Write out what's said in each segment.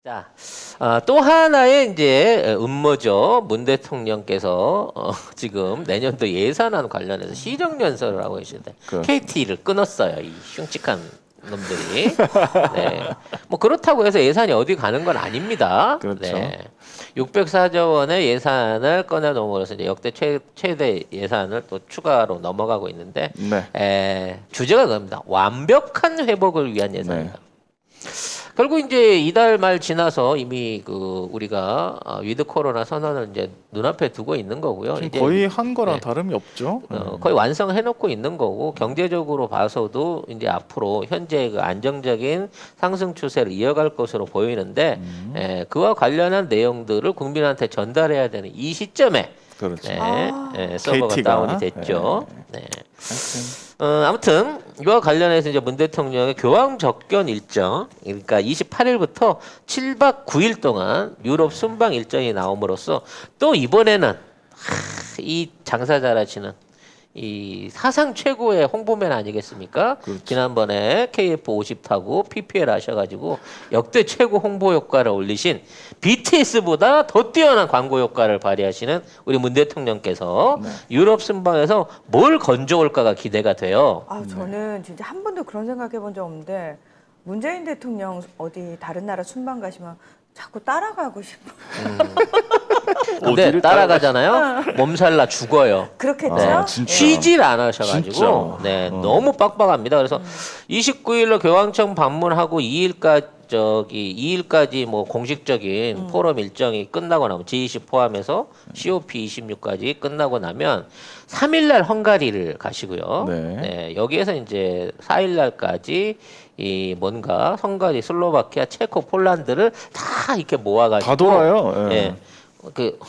자, 또 하나의 이제 음모죠. 문 대통령께서 지금 내년도 예산안 관련해서 시정연설을 하고 계시는데 KT를 끊었어요. 이 흉측한 놈들이. 네. 뭐 그렇다고 해서 예산이 어디 가는 건 아닙니다. 그렇죠. 네. 604조 원의 예산을 꺼내놓음으로써 이제 역대 최대 예산을 또 추가로 넘어가고 있는데 주제가 그겁니다. 완벽한 회복을 위한 예산입니다. 결국 이제 이달 말 지나서 이미 우리가 위드 코로나 선언을 이제 눈앞에 두고 있는 거고요. 지금 이제 거의 한 거랑 다름이 없죠. 거의 완성해 놓고 있는 거고 경제적으로 봐서도 이제 앞으로 현재 그 안정적인 상승 추세를 이어갈 것으로 보이는데 그와 관련한 내용들을 국민한테 전달해야 되는 이 시점에 그렇죠. 서버가 KT 가? 다운이 됐죠. 아무튼 이와 관련해서 이제 문 대통령의 교황 접견 일정, 그러니까 28일부터 7박 9일 동안 유럽 순방 일정이 나옴으로써 또 이번에는 이 장사 잘하시는 이 사상 최고의 홍보맨 아니겠습니까? 그렇죠. 지난번에 KF50 타고 PPL 하셔가지고 역대 최고 홍보 효과를 올리신 BTS보다 더 뛰어난 광고 효과를 발휘하시는 우리 문 대통령께서 유럽 순방에서 뭘 건져올까가 기대가 돼요. 저는 진짜 한 번도 그런 생각해 본 적 없는데 문재인 대통령 어디 다른 나라 순방 가시면 자꾸 따라가고 싶어. 근데 어디를 따라가잖아요. 몸살나 죽어요. 그렇겠죠? 진짜. 쉬질 않으셔가지고 진짜? 너무 빡빡합니다. 그래서 29일로 교황청 방문하고 2일까지 뭐 공식적인 포럼 일정이 끝나고 나면 G20 포함해서 COP26까지 끝나고 나면 3일날 헝가리를 가시고요. 여기에서 이제 4일날까지 이 뭔가 헝가리, 슬로바키아, 체코, 폴란드를 다 이렇게 모아가지고 다 돌아요. 그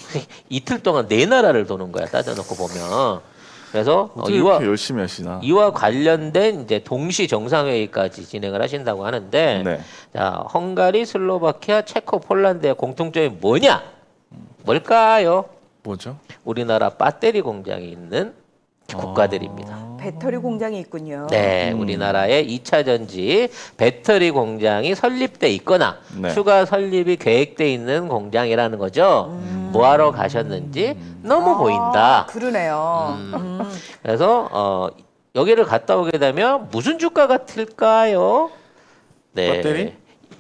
이틀 동안 네 나라를 도는 거야. 따져놓고 보면. 그래서 어떻게 이렇게 열심히 하시나? 이와 관련된 이제 동시 정상회의까지 진행을 하신다고 하는데, 자, 헝가리, 슬로바키아, 체코, 폴란드의 공통점이 뭐냐? 뭘까요? 뭐죠? 우리나라 배터리 공장이 있는 국가들입니다. 배터리 공장이 있군요. 네, 우리나라의 2차 전지 배터리 공장이 설립돼 있거나 추가 설립이 계획돼 있는 공장이라는 거죠. 뭐하러 가셨는지 너무 보인다. 그러네요. 그래서 여기를 갔다 오게 되면 무슨 주가가 튈까요? 배터리?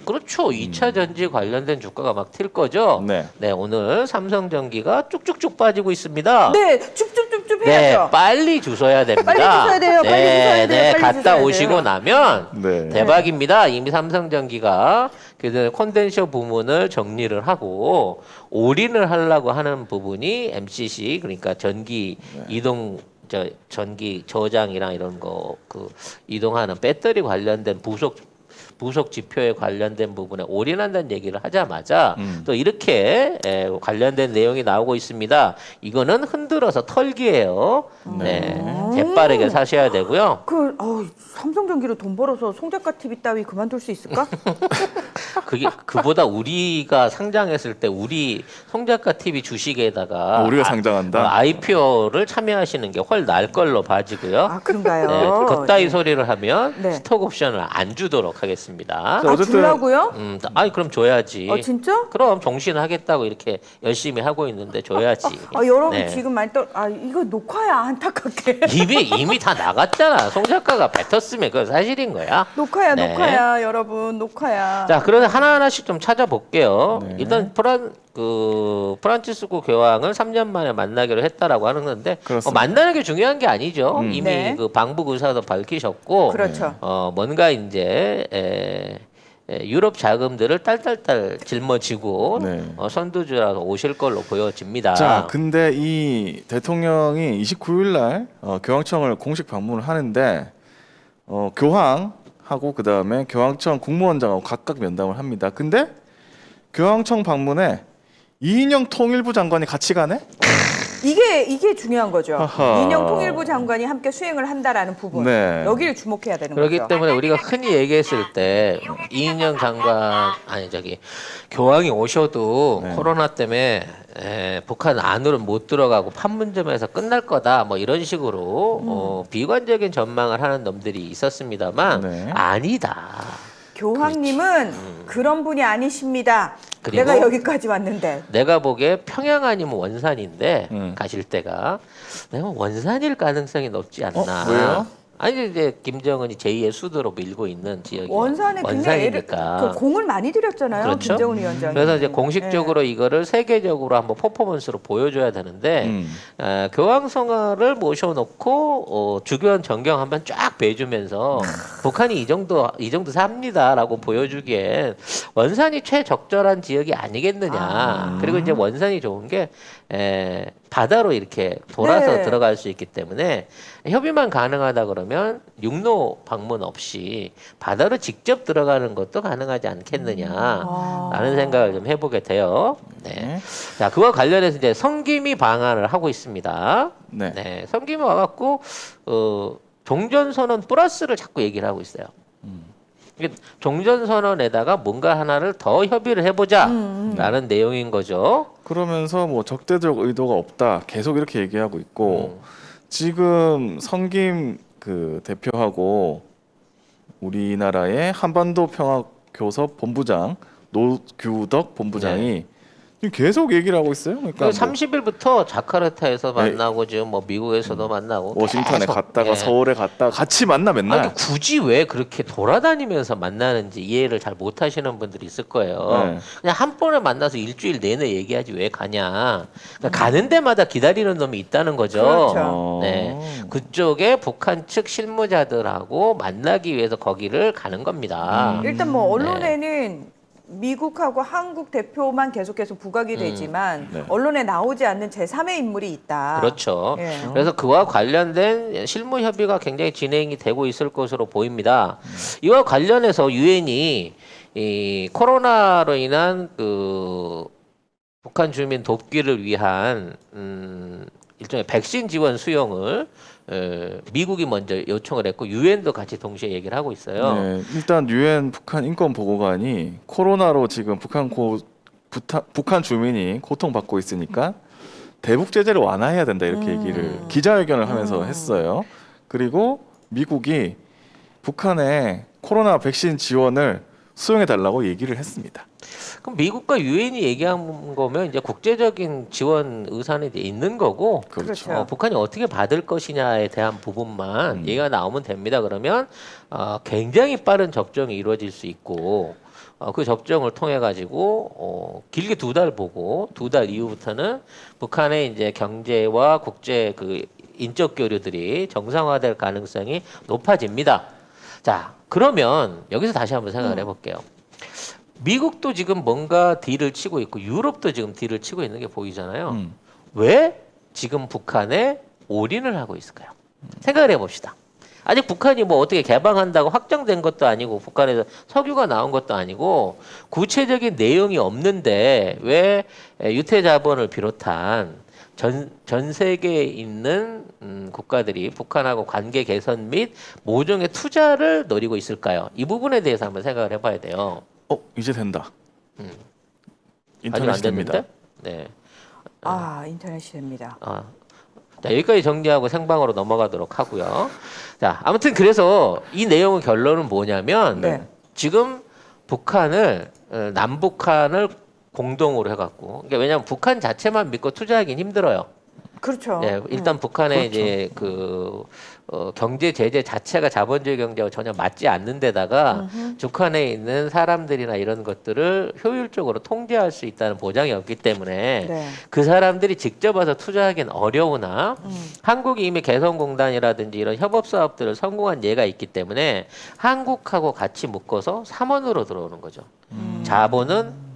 그렇죠. 2차 전지 관련된 주가가 막 튈 거죠. 네, 오늘 삼성전기가 쭉쭉쭉 빠지고 있습니다. 네, 줍줍줍줍 해야죠. 빨리 주셔야 됩니다. 빨리 주셔야 돼요. 빨리 주셔야 돼요. 빨리 갔다 주셔야 오시고 돼요. 나면 대박입니다. 이미 삼성전기가 그 콘덴서 부문을 정리를 하고 올인을 하려고 하는 부분이 MCC 그러니까 전기 이동 전기 저장이랑 이런 거 이동하는 배터리 관련된 부속 지표에 관련된 부분에 올인한다는 얘기를 하자마자 또 이렇게 관련된 내용이 나오고 있습니다. 이거는 흔들어서 털기예요. 재빠르게 사셔야 되고요. 삼성전기로 돈 벌어서 송작가 TV 따위 그만둘 수 있을까? 그보다 우리가 상장했을 때 우리 송작가 TV 주식에다가 우리가 상장한다. IPO를 참여하시는 게 훨 날 걸로 봐지고요. 그런가요? 그따위 소리를 하면 스톡 옵션을 안 주도록 하겠습니다. 주려고요? 그럼 줘야지. 진짜? 그럼 정신하겠다고 이렇게 열심히 하고 있는데 줘야지. 여러분 지금 많이 이거 녹화야 안타깝게. 이미 다 나갔잖아. 송 작가가 뱉었으면 그건 사실인 거야. 녹화야 여러분 녹화야. 자, 그러면 하나하나씩 좀 찾아볼게요. 일단 프란치스코 교황을 3년 만에 만나기로 했다라고 하는 건데 만나는 게 중요한 게 아니죠. 이미 그 방북 의사도 밝히셨고 그렇죠. 뭔가 이제 유럽 자금들을 딸딸딸 짊어지고 선두주라서 오실 걸로 보여집니다. 자, 근데 이 대통령이 29일 날 교황청을 공식 방문을 하는데 교황하고 그다음에 교황청 국무원장하고 각각 면담을 합니다. 근데 교황청 방문에 이인영 통일부 장관이 같이 가네? 이게 중요한 거죠. 하하. 이인영 통일부 장관이 함께 수행을 한다라는 부분. 여기를 주목해야 되는 그렇기 거죠. 때문에 우리가 흔히 얘기했을 때 이인영 장관 교황이 오셔도 코로나 때문에 북한 안으로 못 들어가고 판문점에서 끝날 거다 뭐 이런 식으로 비관적인 전망을 하는 놈들이 있었습니다만 아니다. 교황님은 그런 분이 아니십니다. 그리고 내가 여기까지 왔는데. 내가 보기에 평양 아니면 원산인데 음. 가실 때가 내가 원산일 가능성이 높지 않나. 왜요? 아니 이제 김정은이 제2의 수도로 밀고 있는 지역이 원산에 굉장히 원산이니까. 그 공을 많이 들였잖아요. 그렇죠. 김정은 위원장이. 그래서 이제 공식적으로 이거를 세계적으로 한번 퍼포먼스로 보여줘야 되는데 교황성화를 모셔놓고 주변 전경 한번 쫙 배주면서 북한이 이 정도 삽니다라고 보여주기엔 원산이 최적절한 지역이 아니겠느냐. 그리고 이제 원산이 좋은 게 바다로 이렇게 돌아서 네. 들어갈 수 있기 때문에 협의만 가능하다 그러면 육로 방문 없이 바다로 직접 들어가는 것도 가능하지 않겠느냐라는 생각을 좀 해보게 돼요. 네. 자, 그와 관련해서 이제 성김이 방한을 하고 있습니다. 네. 네, 성김이 와갖고 종전선언 플러스를 자꾸 얘기를 하고 있어요. 이게 종전선언에다가 뭔가 하나를 더 협의를 해보자라는 내용인 거죠. 그러면서 뭐 적대적 의도가 없다 계속 이렇게 얘기하고 있고 지금 성김 그 대표하고 우리나라의 한반도 평화교섭 본부장 노규덕 본부장이 지금 계속 얘기를 하고 있어요. 그러니까 뭐 30일부터 자카르타에서 네. 만나고 지금 뭐 미국에서도 만나고 워싱턴에 계속, 갔다가 예. 서울에 갔다가 같이 만나 맨날. 아니 굳이 왜 그렇게 돌아다니면서 만나는지 이해를 잘 못하시는 분들이 있을 거예요. 네. 그냥 한 번에 만나서 일주일 내내 얘기하지 왜 가냐. 그러니까 가는 데마다 기다리는 놈이 있다는 거죠. 그렇죠. 네, 그쪽에 북한 측 실무자들하고 만나기 위해서 거기를 가는 겁니다. 일단 뭐 언론에는 미국하고 한국 대표만 계속해서 부각이 되지만 네. 언론에 나오지 않는 제3의 인물이 있다. 그렇죠. 예. 그래서 그와 관련된 실무 협의가 굉장히 진행이 되고 있을 것으로 보입니다. 이와 관련해서 유엔이 이 코로나로 인한 그 북한 주민 돕기를 위한 일종의 백신 지원 수용을 미국이 먼저 요청을 했고 유엔도 같이 동시에 얘기를 하고 있어요. 네, 일단 유엔 북한 인권 보고관이 코로나로 지금 북한 주민이 고통받고 있으니까 대북 제재를 완화해야 된다 이렇게 얘기를 기자회견을 하면서 했어요. 그리고 미국이 북한에 코로나 백신 지원을 수용해 달라고 얘기를 했습니다. 그럼 미국과 유엔이 얘기한 거면 이제 국제적인 지원 의사는 이제 있는 거고 그렇죠. 북한이 어떻게 받을 것이냐에 대한 부분만 얘기가 나오면 됩니다. 그러면 굉장히 빠른 접종이 이루어질 수 있고 그 접종을 통해 가지고 길게 2달 보고 2달 이후부터는 북한의 이제 경제와 국제 그 인적 교류들이 정상화될 가능성이 높아집니다. 자, 그러면 여기서 다시 한번 생각을 해볼게요. 미국도 지금 뭔가 딜을 치고 있고 유럽도 지금 딜을 치고 있는 게 보이잖아요. 왜 지금 북한에 올인을 하고 있을까요? 생각을 해봅시다. 아직 북한이 뭐 어떻게 개방한다고 확정된 것도 아니고 북한에서 석유가 나온 것도 아니고 구체적인 내용이 없는데 왜 유태 자본을 비롯한 전 세계에 있는 국가들이 북한하고 관계 개선 및 모종의 투자를 노리고 있을까요? 이 부분에 대해서 한번 생각을 해봐야 돼요. 이제 된다. 아직 인터넷이 안 됐는데? 됩니다. 네. 인터넷이 됩니다. 자, 여기까지 정리하고 생방으로 넘어가도록 하고요. 자, 아무튼 그래서 이 내용의 결론은 뭐냐면 네. 지금 북한을 남북한을 공동으로 해갖고 그러니까 왜냐하면 북한 자체만 믿고 투자하기는 힘들어요. 그렇죠. 네, 일단 북한의 그렇죠. 이제 경제 제재 자체가 자본주의 경제하고 전혀 맞지 않는 데다가 북한에 있는 사람들이나 이런 것들을 효율적으로 통제할 수 있다는 보장이 없기 때문에 네. 그 사람들이 직접 와서 투자하기는 어려우나 한국이 이미 개성공단이라든지 이런 협업 사업들을 성공한 예가 있기 때문에 한국하고 같이 묶어서 3원으로 들어오는 거죠. 자본은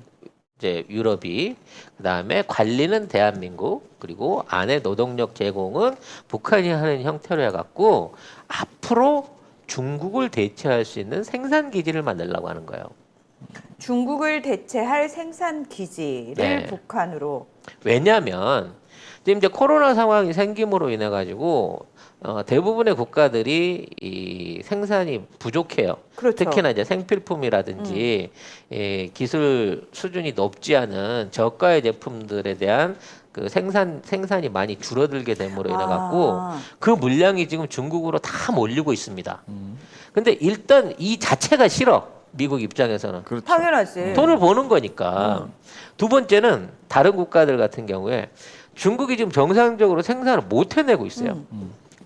이제 유럽이 그다음에 관리는 대한민국 그리고 안에 노동력 제공은 북한이 하는 형태로 해갖고 앞으로 중국을 대체할 수 있는 생산 기지를 만들려고 하는 거예요. 중국을 대체할 생산 기지를 네. 북한으로. 왜냐하면 지금 이제 코로나 상황이 생김으로 인해 가지고 대부분의 국가들이 이 생산이 부족해요. 그렇죠. 특히나 이제 생필품이라든지 기술 수준이 높지 않은 저가의 제품들에 대한 그 생산이 많이 줄어들게 됨으로 인해 갖고 그 물량이 지금 중국으로 다 몰리고 있습니다. 근데 일단 이 자체가 싫어. 미국 입장에서는. 그렇죠. 당연하지. 돈을 버는 거니까. 두 번째는 다른 국가들 같은 경우에 중국이 지금 정상적으로 생산을 못 해내고 있어요.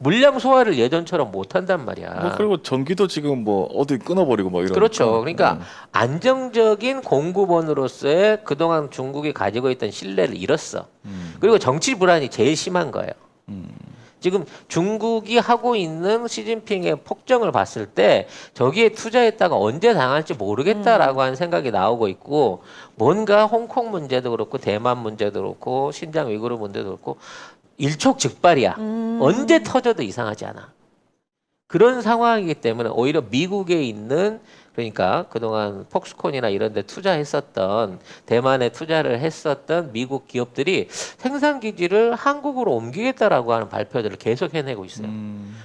물량 소화를 예전처럼 못 한단 말이야. 뭐 그리고 전기도 지금 뭐 어디 끊어버리고 뭐 이런. 그렇죠. 그러니까 안정적인 공급원으로서의 그동안 중국이 가지고 있던 신뢰를 잃었어. 그리고 정치 불안이 제일 심한 거예요. 지금 중국이 하고 있는 시진핑의 폭정을 봤을 때 저기에 투자했다가 언제 당할지 모르겠다라고 하는 생각이 나오고 있고, 뭔가 홍콩 문제도 그렇고 대만 문제도 그렇고 신장 위구르 문제도 그렇고 일촉즉발이야. 언제 터져도 이상하지 않아. 그런 상황이기 때문에 오히려 미국에 있는, 그러니까 그동안 폭스콘이나 이런 데 투자했었던, 대만에 투자를 했었던 미국 기업들이 생산 기지를 한국으로 옮기겠다라고 하는 발표들을 계속 해내고 있어요.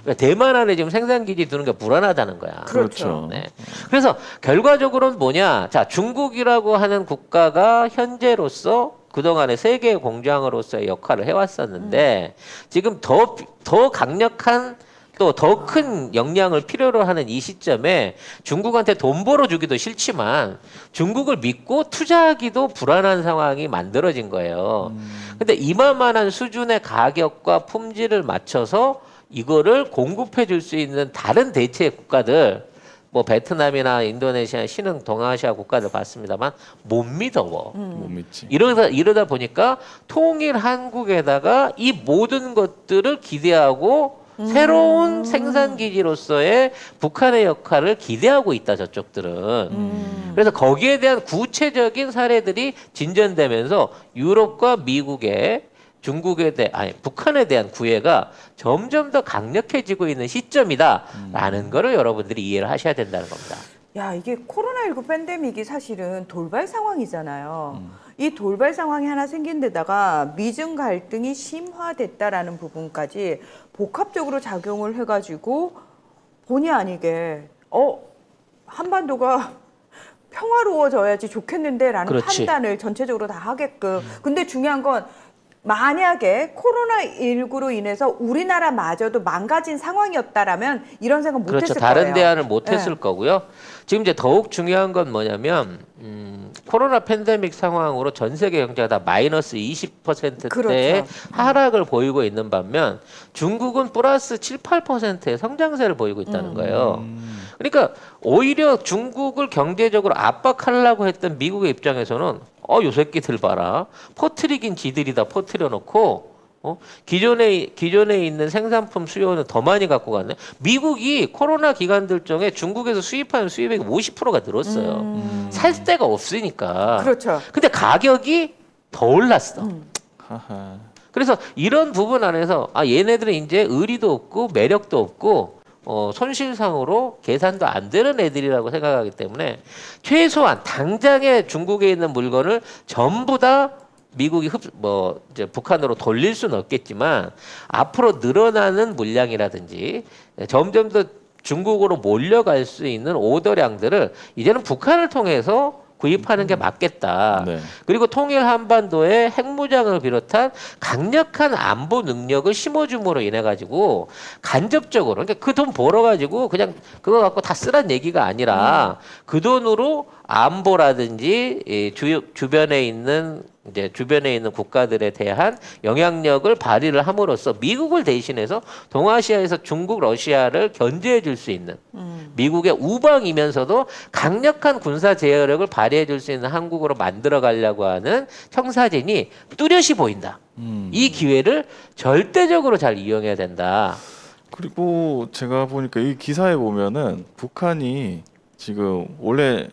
그러니까 대만 안에 지금 생산 기지 두는 게 불안하다는 거야. 그렇죠. 네. 그래서 결과적으로는 뭐냐? 자, 중국이라고 하는 국가가 현재로서 그동안에 세계 공장으로서의 역할을 해왔었는데 지금 더 강력한 또 더 큰 역량을 필요로 하는 이 시점에 중국한테 돈 벌어주기도 싫지만 중국을 믿고 투자하기도 불안한 상황이 만들어진 거예요. 근데 이만한 수준의 가격과 품질을 맞춰서 이거를 공급해 줄 수 있는 다른 대체 국가들, 뭐 베트남이나 인도네시아, 신흥 동아시아 국가들 봤습니다만 못 믿어워. 못 믿지. 이러다 보니까 통일 한국에다가 이 모든 것들을 기대하고 새로운 생산 기지로서의 북한의 역할을 기대하고 있다, 저쪽들은. 그래서 거기에 대한 구체적인 사례들이 진전되면서 유럽과 미국의 북한에 대한 구애가 점점 더 강력해지고 있는 시점이다라는 거를 여러분들이 이해를 하셔야 된다는 겁니다. 야, 이게 코로나19 팬데믹이 사실은 돌발 상황이잖아요. 이 돌발 상황이 하나 생긴 데다가 미중 갈등이 심화됐다라는 부분까지 복합적으로 작용을 해가지고 본의 아니게 한반도가 평화로워져야지 좋겠는데라는 그렇지. 판단을 전체적으로 다 하게끔. 근데 중요한 건 만약에 코로나19로 인해서 우리나라마저도 망가진 상황이었다라면 이런 생각 못 그렇죠. 했을 다른 거예요. 대안을 못 했을 네. 거고요. 지금 이제 더욱 중요한 건 뭐냐면 코로나 팬데믹 상황으로 전 세계 경제가 다 마이너스 20%대의 그렇죠. 하락을 보이고 있는 반면 중국은 플러스 7, 8%의 성장세를 보이고 있다는 거예요. 그러니까 오히려 중국을 경제적으로 압박하려고 했던 미국의 입장에서는 요 새끼들 봐라. 퍼트리긴 지들이 다 퍼트려 놓고 기존에 있는 생산품 수요는 더 많이 갖고 갔네. 미국이 코로나 기간들 중에 중국에서 수입하는 수입액이 50%가 늘었어요. 살 데가 없으니까. 그렇죠. 근데 가격이 더 올랐어. 하하. 그래서 이런 부분 안에서 얘네들은 이제 의리도 없고 매력도 없고 손실상으로 계산도 안 되는 애들이라고 생각하기 때문에 최소한 당장에 중국에 있는 물건을 전부 다 미국이 이제 북한으로 돌릴 수는 없겠지만 앞으로 늘어나는 물량이라든지 점점 더 중국으로 몰려갈 수 있는 오더량들을 이제는 북한을 통해서 구입하는 게 맞겠다. 네. 그리고 통일 한반도에 핵무장을 비롯한 강력한 안보 능력을 심어줌으로 인해 가지고 간접적으로, 그러니까 그 돈 벌어 가지고 그냥 그거 갖고 다 쓰란 얘기가 아니라 그 돈으로 안보라든지 이 주변에 있는 국가들에 대한 영향력을 발휘를 함으로써 미국을 대신해서 동아시아에서 중국, 러시아를 견제해 줄 수 있는 미국의 우방이면서도 강력한 군사 제어력을 발휘해 줄 수 있는 한국으로 만들어 가려고 하는 청사진이 뚜렷이 보인다. 이 기회를 절대적으로 잘 이용해야 된다. 그리고 제가 보니까 이 기사에 보면은 북한이 지금 원래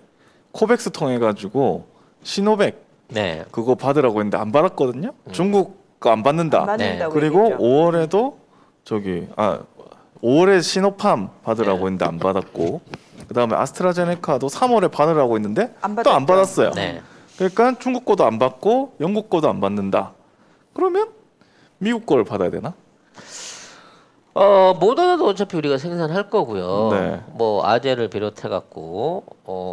코백스 통해 가지고 시노백 네. 그거 받으라고 했는데 안 받았거든요. 중국 거 안 받는다. 안 받는다고 그리고 얘기했죠. 5월에도 5월에 시노팜 받으라고 네. 했는데 안 받았고, 그다음에 아스트라제네카도 3월에 받으라고 했는데 안 또 안 받았죠. 받았어요. 네. 그러니까 중국 거도 안 받고 영국 거도 안 받는다. 그러면 미국 거를 받아야 되나? 모더나도 어차피 우리가 생산할 거고요. 네. 뭐 아재를 비롯해 갖고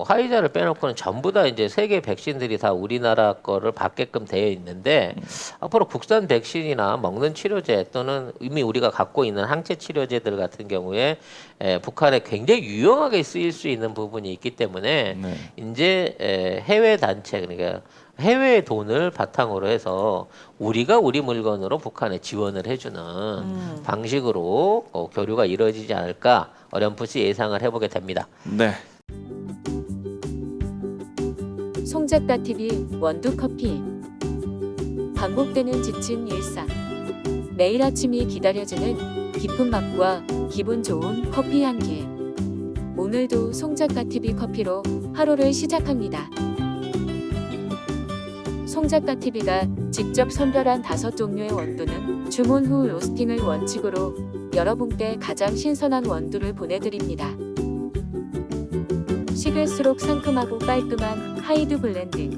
화이자를 빼놓고는 전부 다 이제 세계 백신들이 다 우리나라 거를 받게끔 되어 있는데 앞으로 국산 백신이나 먹는 치료제 또는 이미 우리가 갖고 있는 항체 치료제들 같은 경우에 북한에 굉장히 유용하게 쓰일 수 있는 부분이 있기 때문에 네. 이제 해외 단체 그러니까 해외의 돈을 바탕으로 해서 우리가 우리 물건으로 북한에 지원을 해주는 방식으로 교류가 이루어지지 않을까 어렴풋이 예상을 해보게 됩니다. 네. 송작가 TV 원두 커피. 반복되는 지친 일상. 매일 아침이 기다려지는 깊은 맛과 기분 좋은 커피 한 개. 오늘도 송작가 TV 커피로 하루를 시작합니다. 송작가 TV가 직접 선별한 5종류의 원두는 주문 후 로스팅을 원칙으로 여러분께 가장 신선한 원두를 보내드립니다. 식을수록 상큼하고 깔끔한 하이드 블렌드.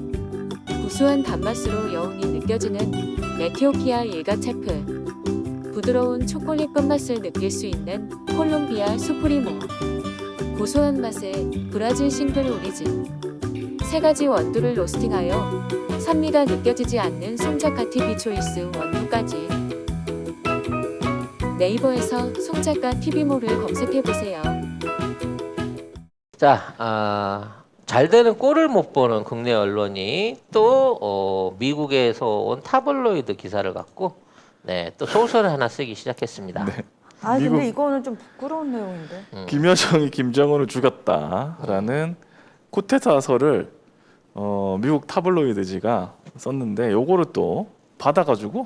구수한 단맛으로 여운이 느껴지는 에티오피아 일가체프. 부드러운 초콜릿 끝맛을 느낄 수 있는 콜롬비아 수프리모. 고소한 맛의 브라질 싱글 오리진. 3가지 원두를 로스팅하여 산미가 느껴지지 않는 송작가 TV 초이스 원두까지. 네이버에서 송작가 TV몰을 검색해보세요. 자, 잘 되는 꼴을 못 보는 국내 언론이 또 미국에서 온 타블로이드 기사를 갖고 또 소설을 하나 쓰기 시작했습니다. 네. 아 미국- 근데 이거는 좀 부끄러운 내용인데. 김여정이 김정은을 죽였다라는 쿠데타설을 미국 타블로이드지가 썼는데 요거를 또 받아가지고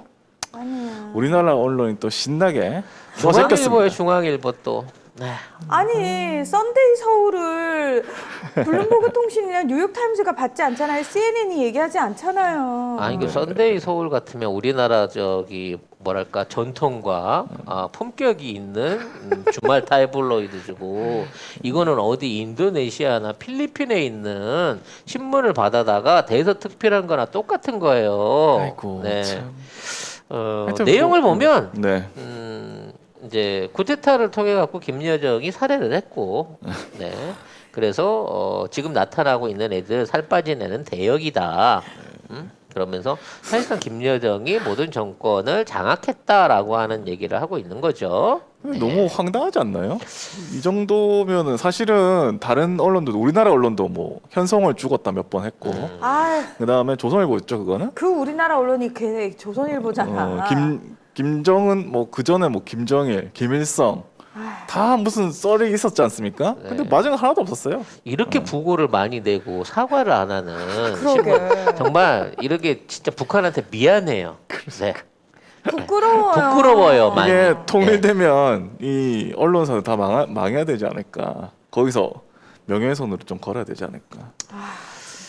아니야. 우리나라 언론이 또 신나게 중앙일보에 쏘아제꼈습니다. 중앙일보 또. 네. 아니 썬데이 서울을 블룸버그 통신이나 뉴욕타임즈가 받지 않잖아요. CNN이 얘기하지 않잖아요. 아니 그 썬데이 서울 같으면 우리나라 저기 뭐랄까 전통과 품격이 있는 주말 타블로이드고 이거는 어디 인도네시아나 필리핀에 있는 신문을 받아다가 대서특필한 거나 똑같은 거예요. 아이고 네. 참. 하여튼 내용을 뭐, 보면 네. 이제 쿠데타를 통해 갖고 김여정이 살해를 했고, 네. 그래서 지금 나타나고 있는 애들 살 빠진 애는 대역이다. 그러면서 사실상 김여정이 모든 정권을 장악했다라고 하는 얘기를 하고 있는 거죠. 너무 황당하지 않나요? 이 정도면은 사실은 다른 언론도 우리나라 언론도 뭐 현성을 죽었다 몇 번 했고 아, 그다음에 조선일보 있죠 그거는 그 우리나라 언론이 걔 조선일보잖아. 김정은 뭐 그 전에 뭐 김정일, 김일성 다 무슨 썰이 있었지 않습니까? 근데 맞은 거 하나도 없었어요. 이렇게 부고를 많이 내고 사과를 안 하는 그러게. 정말 이렇게 진짜 북한한테 미안해요. 네. 부끄러워요. 부끄러워요, 많이. 이게 통일되면 이 언론사는 다 망해야 되지 않을까? 거기서 명예훼손으로 좀 걸어야 되지 않을까?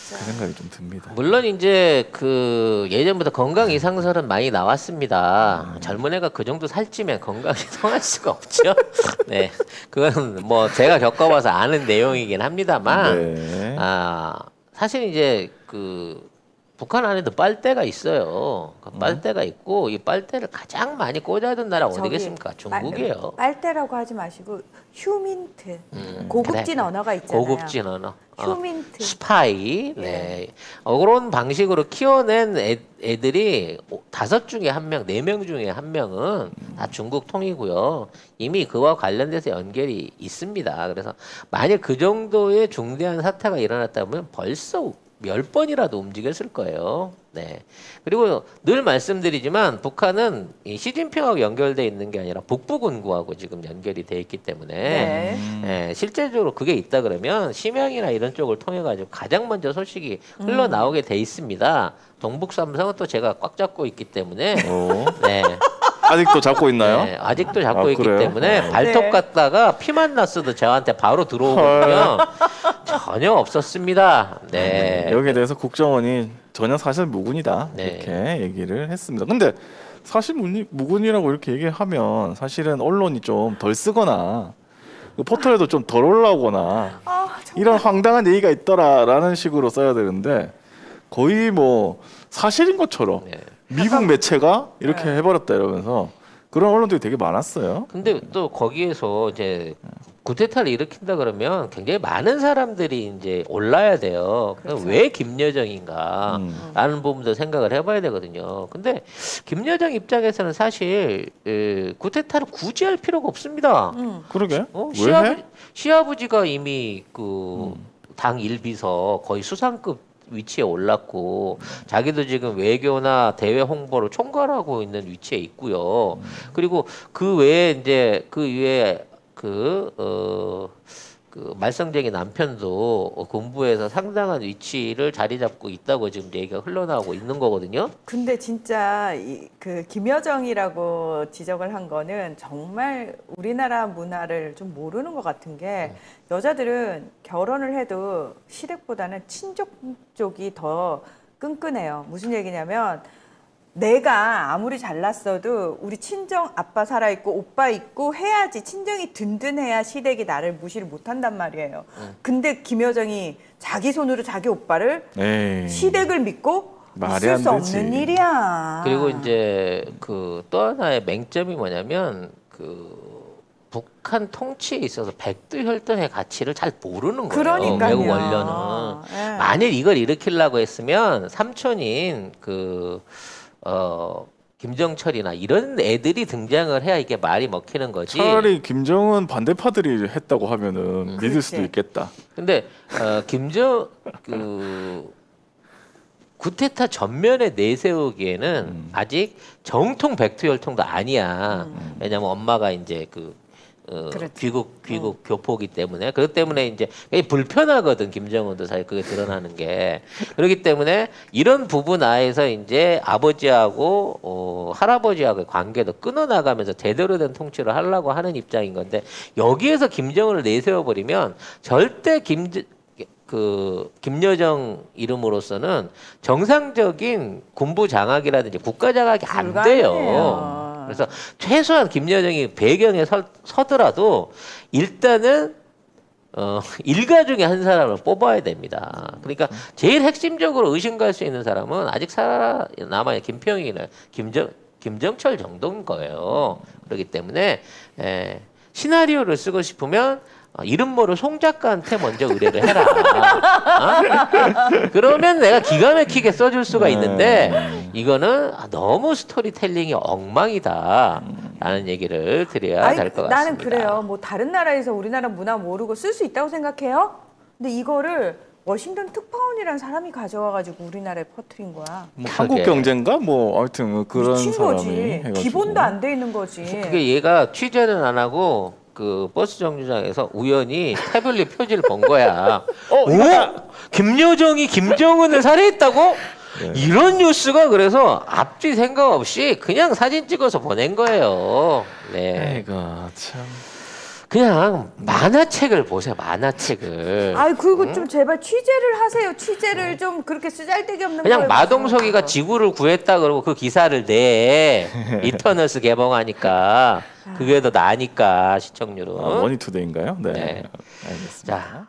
그 생각이 좀 듭니다. 물론 이제 그 예전부터 건강 이상설은 많이 나왔습니다. 젊은 애가 그 정도 살찌면 건강이 성할 수가 없죠. 네, 그건 뭐 제가 겪어봐서 아는 내용이긴 합니다만, 네. 사실 이제 그 북한 안에도 빨대가 있어요. 그 빨대가 있고 이 빨대를 가장 많이 꽂아야 되는 나라가 저기 어디겠습니까? 중국이에요. 빨대라고 하지 마시고 휴민트. 고급진 그래. 언어가 있잖아요. 고급진 언어. 휴민트. 스파이. 네. 그런 방식으로 키워낸 애들이 5 중에 1명, 4명 중에 1명은 다 중국 통이고요. 이미 그와 관련돼서 연결이 있습니다. 그래서 만약 그 정도의 중대한 사태가 일어났다면 벌써 10번이라도 움직였을 거예요. 네. 그리고 늘 말씀드리지만 북한은 이 시진핑하고 연결돼 있는 게 아니라 북부군구하고 지금 연결이 돼 있기 때문에 네. 실제적으로 그게 있다 그러면 심양이나 이런 쪽을 통해 가지고 가장 먼저 소식이 흘러나오게 돼 있습니다. 동북 삼성은 또 제가 꽉 잡고 있기 때문에 네. 아직도 잡고 있나요? 네, 아직도 잡고 있기 그래요? 때문에 발톱 네. 갖다가 피만 났어도 저한테 바로 들어오거든요. 전혀 없었습니다. 네. 여기에 대해서 국정원이 전혀 사실 무근이다 네. 이렇게 얘기를 했습니다. 근데 사실 무근이라고 이렇게 얘기하면 사실은 언론이 좀 덜 쓰거나 그 포털에도 좀 덜 올라오거나 이런 황당한 얘기가 있더라라는 식으로 써야 되는데 거의 뭐 사실인 것처럼 네. 미국 매체가 이렇게 해버렸다 이러면서 그런 언론들이 되게 많았어요. 근데 또 거기에서 이제 구테타를 일으킨다 그러면 굉장히 많은 사람들이 이제 올라야 돼요. 그럼 왜 김여정인가? 라는 부분도 생각을 해봐야 되거든요. 근데 김여정 입장에서는 사실 구테타를 굳이 할 필요가 없습니다. 그러게. 왜 시아버지, 해? 시아버지가 이미 그 당 1비서 거의 수상급 위치에 올랐고 자기도 지금 외교나 대외 홍보를 총괄하고 있는 위치에 있고요. 그리고 그 외에 이제 그 위에 그 말썽쟁이 남편도 군부에서 상당한 위치를 자리 잡고 있다고 지금 얘기가 흘러나오고 있는 거거든요. 근데 진짜 그 김여정이라고 지적을 한 거는 정말 우리나라 문화를 좀 모르는 것 같은 게 여자들은 결혼을 해도 시댁보다는 친족 쪽이 더 끈끈해요. 무슨 얘기냐면 내가 아무리 잘났어도 우리 친정 아빠 살아있고 오빠 있고 해야지 친정이 든든해야 시댁이 나를 무시를 못한단 말이에요. 근데 김여정이 자기 손으로 자기 오빠를 에이. 시댁을 믿고 말이 있을 안 수 되지. 없는 일이야. 그리고 이제 그 또 하나의 맹점이 뭐냐면 그 북한 통치에 있어서 백두혈통의 가치를 잘 모르는 거예요. 그러니까요. 외국 원료는. 예. 만일 이걸 일으키려고 했으면 삼촌인 김정철이나 이런 애들이 등장을 해야 이게 말이 먹히는 거지. 차라리 김정은 반대파들이 했다고 하면은 믿을 수도 그렇지. 있겠다. 근데 구테타 전면에 내세우기에는 아직 정통 백두혈통도 아니야. 왜냐면 엄마가 이제 그렇지. 귀국 교포기 때문에 그렇기 때문에 이제 굉장히 불편하거든. 김정은도 사실 그게 드러나는 게 그렇기 때문에 이런 부분 하에서 이제 아버지하고 할아버지하고의 관계도 끊어나가면서 제대로 된 통치를 하려고 하는 입장인 건데 여기에서 김정은을 내세워 버리면 절대 김여정 이름으로서는 정상적인 군부 장악이라든지 국가 장악이 안 돼요. 불가능해요. 그래서 최소한 김여정이 배경에 서더라도 일단은 일가 중에 한 사람을 뽑아야 됩니다. 그러니까 제일 핵심적으로 의심갈 수 있는 사람은 아직 살아남아야 김평이나 김정철 정도인 거예요. 그렇기 때문에 시나리오를 쓰고 싶으면 이름 모를 송 작가한테 먼저 의뢰를 해라. 그러면 내가 기가 막히게 써줄 수가 있는데 이거는 너무 스토리텔링이 엉망이다. 라는 얘기를 드려야 될 것 같습니다. 나는 그래요. 뭐 다른 나라에서 우리나라 문화 모르고 쓸 수 있다고 생각해요? 근데 이거를 워싱턴 특파원이라는 사람이 가져와가지고 우리나라에 퍼뜨린 거야. 뭐 그게. 한국 경제인가 뭐 하여튼 그런 미친 사람이 거지. 해가지고. 기본도 안 돼 있는 거지. 그게 얘가 취재는 안 하고 그 버스 정류장에서 우연히 태블릿 표지를 본 거야. 김여정이 김정은을 살해했다고? 이런 뉴스가 그래서 앞뒤 생각 없이 그냥 사진 찍어서 보낸 거예요. 네. 아이고 참. 그냥 만화책을 보세요. 만화책을. 아이 그리고 좀 제발 취재를 하세요. 취재를 좀 그렇게 쓰잘데기 없는 그냥 걸 마동석이가 무슨- 지구를 구했다 그러고 그 기사를 내. 이터널스 개봉하니까 그게 더 나으니까 시청률은. 머니투데이인가요? 네. 네. 알겠습니다. 자.